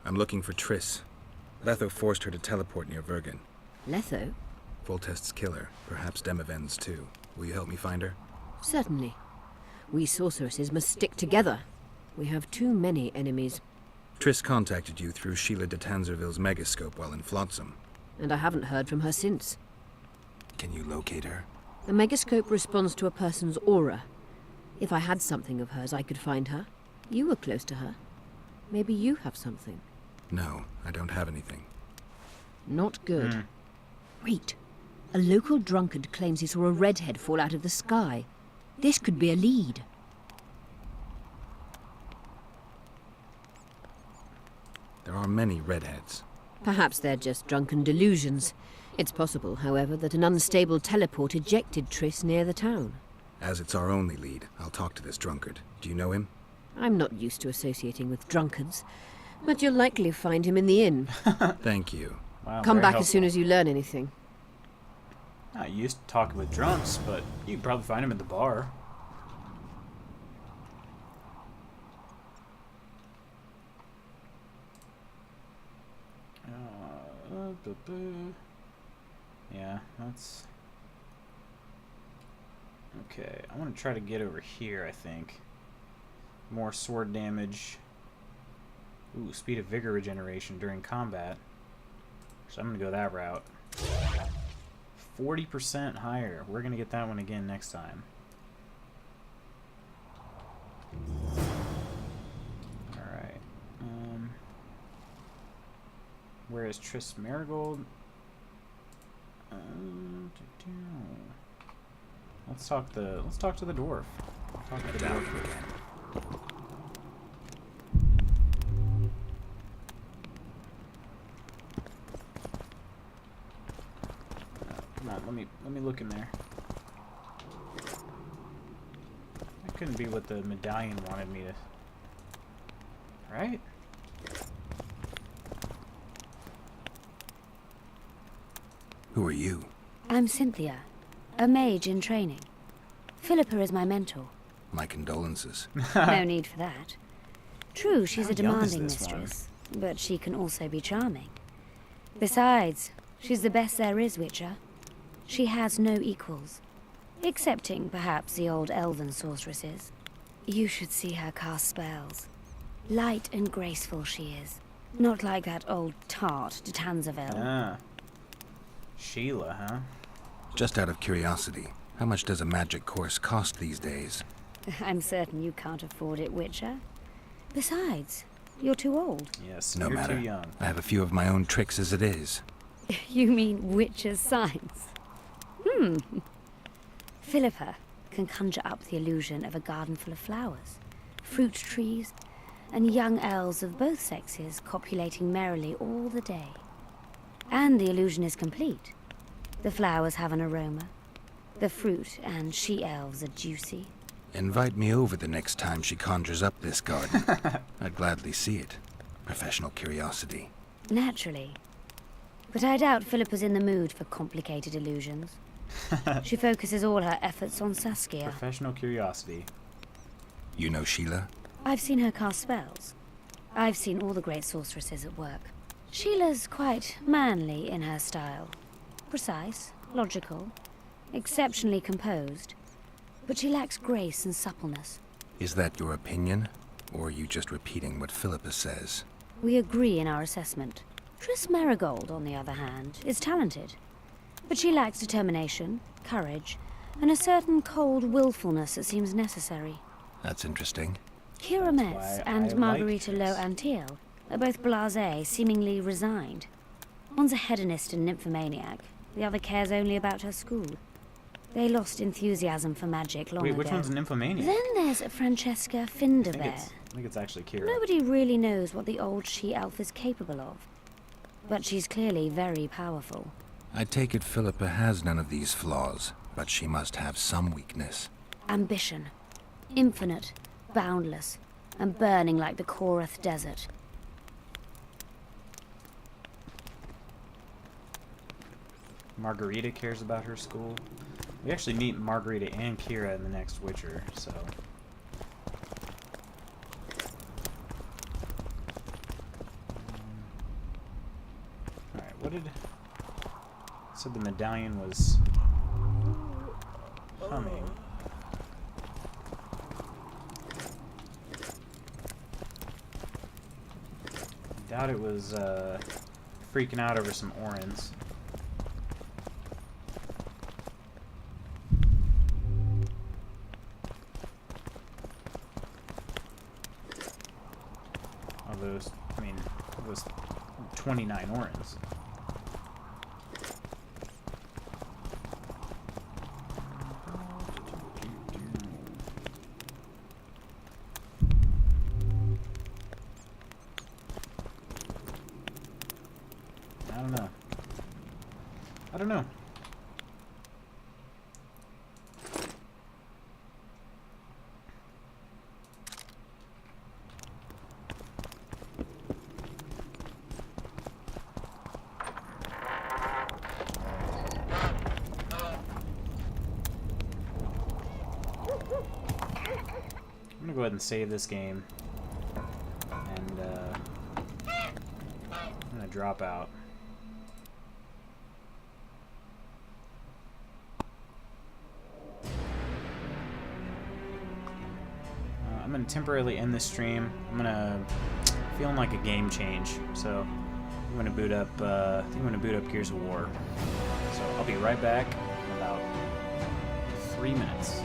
I'm looking for Triss. Letho forced her to teleport near Vergen. Letho? Foltest's killer, perhaps Demiven's too. Will you help me find her? Certainly. We sorceresses must stick together. We have too many enemies. Triss contacted you through Sheila de Tanzerville's megascope while in Flotsam. And I haven't heard from her since. Can you locate her? The megascope responds to a person's aura. If I had something of hers, I could find her. You were close to her. Maybe you have something. No, I don't have anything. Not good. Wait. A local drunkard claims he saw a redhead fall out of the sky. This could be a lead. There are many redheads. Perhaps they're just drunken delusions. It's possible, however, that an unstable teleport ejected Triss near the town. As it's our only lead, I'll talk to this drunkard. Do you know him? I'm not used to associating with drunkards, but you'll likely find him in the inn. Thank you. Wow, Come very back helpful. as soon as you learn anything. Not used to talking with drunks, but you can probably find him at the bar. Yeah, that's... Okay, I want to try to get over here, I think. More sword damage. Ooh, speed of vigor regeneration during combat. So I'm going to go that route. 40% higher. We're going to get that one again next time. Alright. Where is Triss Marigold? Let's talk to the dwarf. Talk to the dwarf again. Come on, let me look in there. That couldn't be what the medallion wanted me to. Right? Who are you? I'm Cynthia, a mage in training. Philippa is my mentor. My condolences. No need for that. True, she's a How young is demanding this one? mistress, but she can also be charming. Besides, she's the best there is, Witcher. She has no equals, excepting perhaps the old elven sorceresses. You should see her cast spells. Light and graceful she is, not like that old tart de Tanzaville. Ah. Sheila, huh? Just out of curiosity, how much does a magic course cost these days? I'm certain you can't afford it, Witcher. Besides, you're too old. Yes, No you're matter. too young. I have a few of my own tricks as it is. You mean Witcher's signs? Philippa can conjure up the illusion of a garden full of flowers, fruit trees, and young elves of both sexes copulating merrily all the day. And the illusion is complete. The flowers have an aroma. The fruit and she-elves are juicy. Invite me over the next time she conjures up this garden. I'd gladly see it. Professional curiosity. Naturally. But I doubt Philippa's in the mood for complicated illusions. She focuses all her efforts on Saskia. Professional curiosity. You know Sheila? I've seen her cast spells. I've seen all the great sorceresses at work. Sheila's quite manly in her style. Precise, logical, exceptionally composed. But she lacks grace and suppleness. Is that your opinion? Or are you just repeating what Philippa says? We agree in our assessment. Triss Marigold, on the other hand, is talented. But she lacks determination, courage, and a certain cold willfulness that seems necessary. That's interesting. Kira Metz why I and like Margarita Triss. Lowe Antiel are both blasé, seemingly resigned. One's a hedonist and nymphomaniac. The other cares only about her school. They lost enthusiasm for magic long Wait, ago. which one's an nymphomaniac? Then there's Francesca I Finderbear. think it's actually Kira. Nobody really knows what the old she-elf is capable of. But she's clearly very powerful. I take it Philippa has none of these flaws, but she must have some weakness. Ambition. Infinite, boundless, and burning like the Korath Desert. Margarita cares about her school. We actually meet Margarita and Kira in the next Witcher, so... Alright, what did... Said the medallion was... humming. Doubt it was, freaking out over some orans. Those, I mean, it was 29 orans. don't know. I don't know. I'm gonna go ahead and save this game, and I'm gonna drop out. I'm gonna temporarily end this stream. I'm gonna feeling like a game change, so I'm gonna boot up. I think I'm gonna boot up Gears of War. So I'll be right back in about 3 minutes.